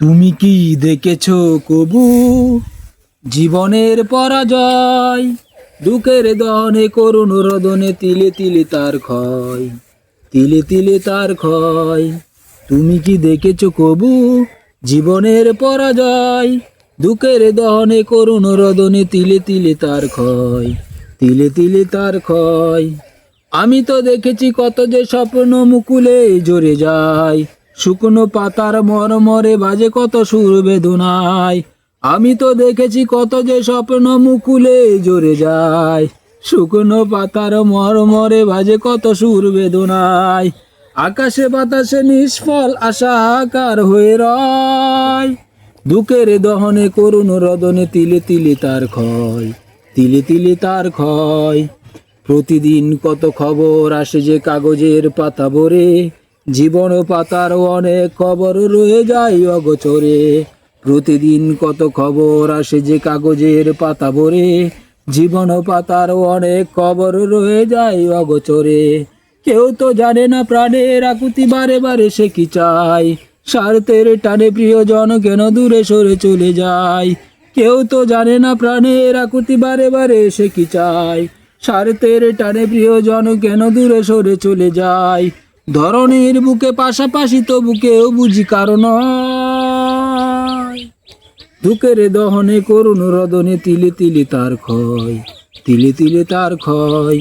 তুমি কি দেখেছো কবু জীবনের পরাজয়? দুঃখের দহনে করুণ রোদনে তিলে তিলে তার ক্ষয়, তিলে তিলে তার ক্ষয়। তুমি কি দেখেছো কবু জীবনের পরাজয়? দুঃখের দহনে করুণ রোদনে তিলে তিলে তার ক্ষয়, তিলে তিলে তার ক্ষয়। আমি তো দেখেছি কত যে স্বপ্ন মুকুলে ঝরে যায়, শুকনো পাতার মরমরে বাজে কত সুর বেদনায়। আমি তো দেখেছি কত যে স্বপ্ন মুকুলে ঝরে যায়, শুকনো পাতার মরমরে বাজে কত সুর বেদনায়। আকাশে বাতাসে নিষ্ফল আশা আকার হয়ে রয়, দুঃখের দহনে করুণ রদনে তিলে তিলে তার ক্ষয়, তিলে তিলে তার ক্ষয়। প্রতিদিন কত খবর আসে যে কাগজের পাতা ভরে, জীবন পাতার অনেক খবর রয়ে যায় অগোচরে। প্রতিদিন কত খবর আসে যে কাগজের পাতা ভরে, জীবন পাতার অনেক খবর রয়ে যায় অগোচরে। কেউ তো জানে না প্রাণের আকুতি বারে বারে সে কি চায়, স্বার্থের টানে প্রিয়জন কেন দূরে সরে চলে যায়। কেউ তো জানে না প্রাণের আকুতি বারে বারে সে কি চায়, স্বার্থের টানে প্রিয়জন কেন দূরে সরে চলে যায়। ধরনের বুকে পাশাপাশি তো বুকেও বুঝি কারণ দুঃখের দহনে করুণ রদনে তিলে তিলে তার ক্ষয়, তিলে তিলে তার ক্ষয়।